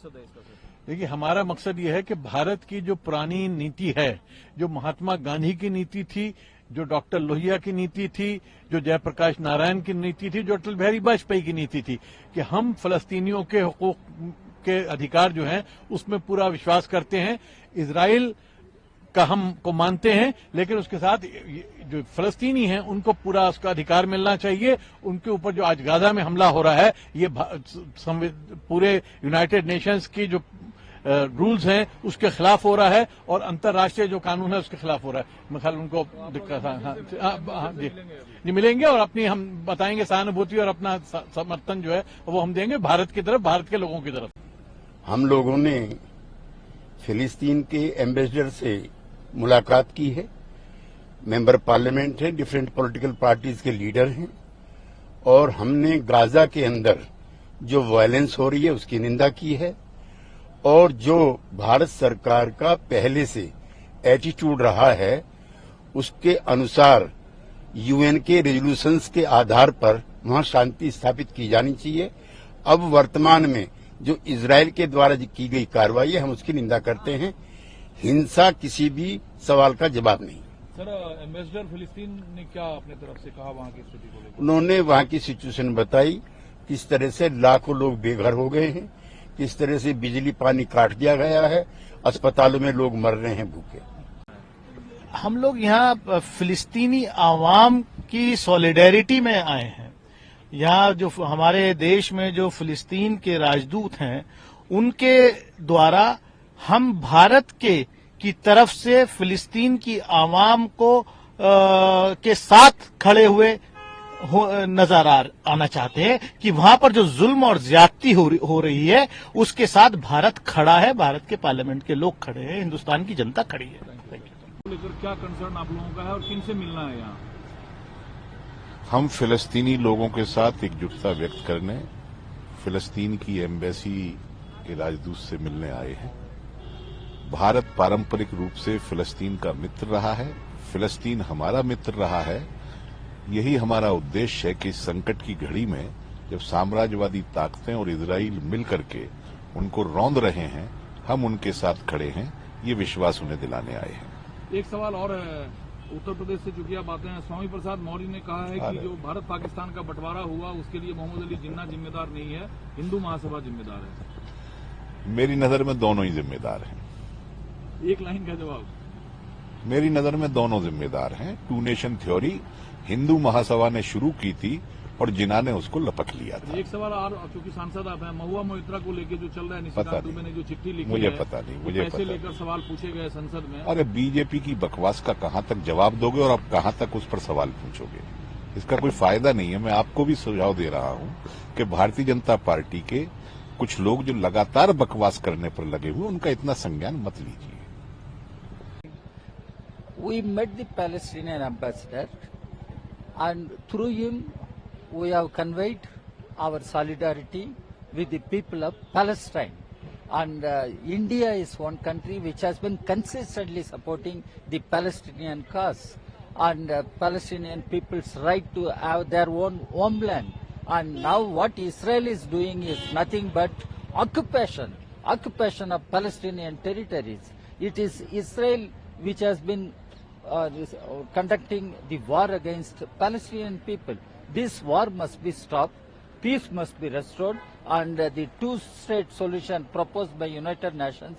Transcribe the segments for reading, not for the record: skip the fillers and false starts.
मकसद है इसका सर? देखिए, हमारा मकसद ये है कि भारत की जो पुरानी नीति है, जो महात्मा गांधी की नीति थी, जो डॉक्टर लोहिया की नीति थी, जो जयप्रकाश नारायण की नीति थी, जो अटल बिहारी वाजपेयी की नीति थी, कि हम फलस्तीनियों के हुकूक के अधिकार जो हैं उसमें पूरा विश्वास करते हैं। इजराइल का हम को मानते हैं, लेकिन उसके साथ जो फलस्तीनी हैं उनको पूरा उसका अधिकार मिलना चाहिए। उनके ऊपर जो आज गाजा में हमला हो रहा है, ये पूरे यूनाइटेड नेशंस की जो रूल्स हैं उसके खिलाफ हो रहा है और अंतर्राष्ट्रीय जो कानून है उसके खिलाफ हो रहा है। मैं ख्याल उनको दिक्कत जी मिलेंगे और अपनी हम बताएंगे सहानुभूति और अपना समर्थन जो है वो हम देंगे भारत की तरफ, भारत के लोगों की तरफ। हम लोगों ने फिलिस्तीन के एम्बेसडर से मुलाकात की है, मेंबर पार्लियामेंट हैं, डिफरेंट पॉलिटिकल पार्टीज के लीडर हैं, और हमने गाजा के अंदर जो वायलेंस हो रही है उसकी निंदा की है, और जो भारत सरकार का पहले से एटीट्यूड रहा है उसके अनुसार यूएन के रेजोल्यूशंस के आधार पर वहां शांति स्थापित की जानी चाहिए। अब वर्तमान में जो इजराइल के द्वारा की गई कार्रवाई है हम उसकी निंदा करते हैं। हिंसा किसी भी सवाल का जवाब नहीं। सर, एम्बेसडर फिलिस्तीन ने क्या अपने तरफ से कहा वहां की स्थिति को लेकर? उन्होंने वहां की सिचुएशन बताई, किस तरह से लाखों लोग बेघर हो गए हैं, किस तरह से बिजली पानी काट दिया गया है, अस्पतालों में लोग मर रहे हैं भूखे। हम लोग यहाँ फिलिस्तीनी आवाम की सॉलिडेरिटी में आए हैं। यहाँ जो हमारे देश में जो फिलिस्तीन के राजदूत हैं उनके द्वारा हम भारत की तरफ से फिलिस्तीन की आवाम को के साथ खड़े हुए नजर आना चाहते हैं कि वहां पर जो जुल्म और ज्यादती हो रही है उसके साथ भारत खड़ा है, भारत के पार्लियामेंट के लोग खड़े हैं, हिंदुस्तान की जनता खड़ी है। लेकर क्या कंसर्न आप लोगों का है और किन से मिलना है यहाँ? हम फिलिस्तीनी लोगों के साथ एकजुटता व्यक्त करने फिलिस्तीन की एम्बेसी के राजदूत से मिलने आए हैं। भारत पारंपरिक रूप से फिलिस्तीन का मित्र रहा है, फिलिस्तीन हमारा मित्र रहा है। यही हमारा उद्देश्य है कि इस संकट की घड़ी में जब साम्राज्यवादी ताकतें और इजराइल मिलकर के उनको रौंद रहे हैं, हम उनके साथ खड़े हैं, ये विश्वास उन्हें दिलाने आए हैं। एक सवाल और है, उत्तर प्रदेश से चूंकि आप आते हैं, स्वामी प्रसाद मौर्य ने कहा है कि जो भारत पाकिस्तान का बंटवारा हुआ उसके लिए मोहम्मद अली जिन्ना जिम्मेदार नहीं है, हिंदू महासभा जिम्मेदार है। मेरी नजर में दोनों ही जिम्मेदार हैं। एक लाइन का जवाब। मेरी नजर में दोनों जिम्मेदार हैं। To nation theory Hindu Mahasabha ने शुरू की थी और जिन्ना ने उसको लपक लिया था। एक सवाल और, क्योंकि सांसद आप हैं, महुआ मोइत्रा को लेकर जो चल रहा है, निशिकांत दुबे ने जो चिट्ठी लिखी मुझे है, पता नहीं, मुझे पैसे लेकर सवाल पूछे गए संसद में। अरे बीजेपी की बकवास का कहां तक जवाब दोगे और आप कहां तक उस पर सवाल पूछोगे? इसका कोई फायदा नहीं है। मैं आपको भी सुझाव दे रहा हूं कि भारतीय जनता पार्टी के कुछ लोग जो लगातार बकवास करने पर लगे हुए, उनका इतना संज्ञान मत लीजिए। We met the Palestinian ambassador and through him we have conveyed our solidarity with the people of Palestine. And India is one country which has been consistently supporting the Palestinian cause and Palestinian people's right to have their own homeland. And now what Israel is doing is nothing but occupation of Palestinian territories. It is Israel which has been conducting the war against Palestinian people. This war must be stopped, peace must be restored, and the two-state solution proposed by United Nations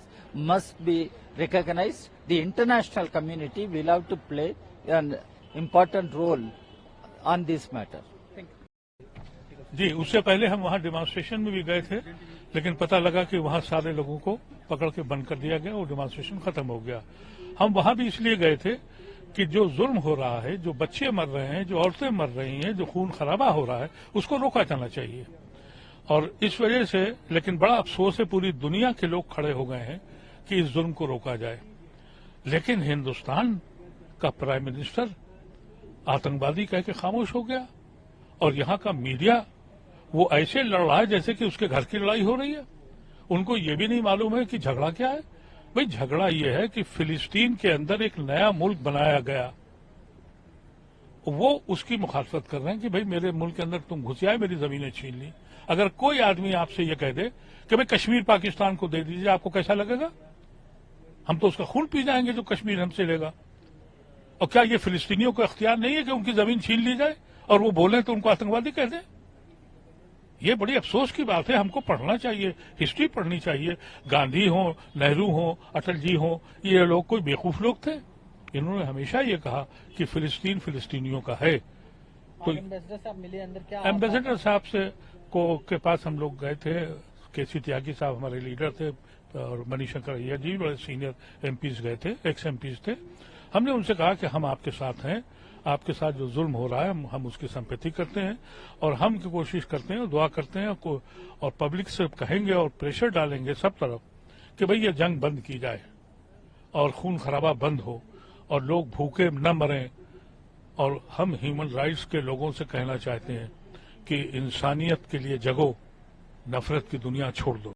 must be recognized. The international community will have to play an important role on this matter. जी, उससे पहले हम वहां demonstration में भी गए थे, लेकिन पता लगा कि वहां सारे लोगों को पकड़ के बंद कर दिया गया और डेमोन्स्ट्रेशन खत्म हो गया। हम वहां भी इसलिए गए थे कि जो जुल्म हो रहा है, जो बच्चे मर रहे हैं, जो औरतें मर रही हैं, जो खून खराबा हो रहा है, उसको रोका जाना चाहिए। और इस वजह से, लेकिन बड़ा अफसोस है, पूरी दुनिया के लोग खड़े हो गए हैं कि इस जुल्म को रोका जाए। लेकिन हिंदुस्तान का प्राइम मिनिस्टर आतंकवादी कह के खामोश हो गया और यहां का मीडिया वो ऐसे लड़ रहा है जैसे कि उसके घर की लड़ाई हो रही है। उनको ये भी नहीं मालूम है कि झगड़ा क्या है। भाई, झगड़ा ये है कि फिलिस्तीन के अंदर एक नया मुल्क बनाया गया, वो उसकी मुखालफत कर रहे हैं कि भाई मेरे मुल्क के अंदर तुम घुस आए, मेरी जमीनें छीन ली। अगर कोई आदमी आपसे ये कह दे कि भाई कश्मीर पाकिस्तान को दे दीजिए, आपको कैसा लगेगा? हम तो उसका खून पी जाएंगे जो कश्मीर हमसे लेगा। और क्या ये फिलिस्तीनियों को इख्तियार नहीं है कि उनकी जमीन छीन ली जाए और वो बोलें तो उनको आतंकवादी कह दें? ये बड़ी अफसोस की बात है। हमको पढ़ना चाहिए, हिस्ट्री पढ़नी चाहिए। गांधी हो, नेहरू हो, अटल जी हो, ये लोग कोई बेवकूफ लोग थे? इन्होंने हमेशा ये कहा कि फिलिस्तीन फिलिस्तीनियों का है। तो एम्बेसडर साहब मिले अंदर, क्या एम्बेसडर साहब के पास हम लोग गए थे। केसी त्यागी साहब हमारे लीडर थे और मनीशंकर अय्यर जी बड़े सीनियर एमपीज गए थे, एक्स एमपीज थे। हमने उनसे कहा कि हम आपके साथ हैं, आपके साथ जो जुल्म हो रहा है हम उसकी संपत्ति करते हैं और हम की कोशिश करते हैं और दुआ करते हैं और पब्लिक से कहेंगे और प्रेशर डालेंगे सब तरफ कि भाई ये जंग बंद की जाए और खून खराबा बंद हो और लोग भूखे न मरें। और हम ह्यूमन राइट्स के लोगों से कहना चाहते हैं कि इंसानियत के लिए जगो, नफरत की दुनिया छोड़ दो।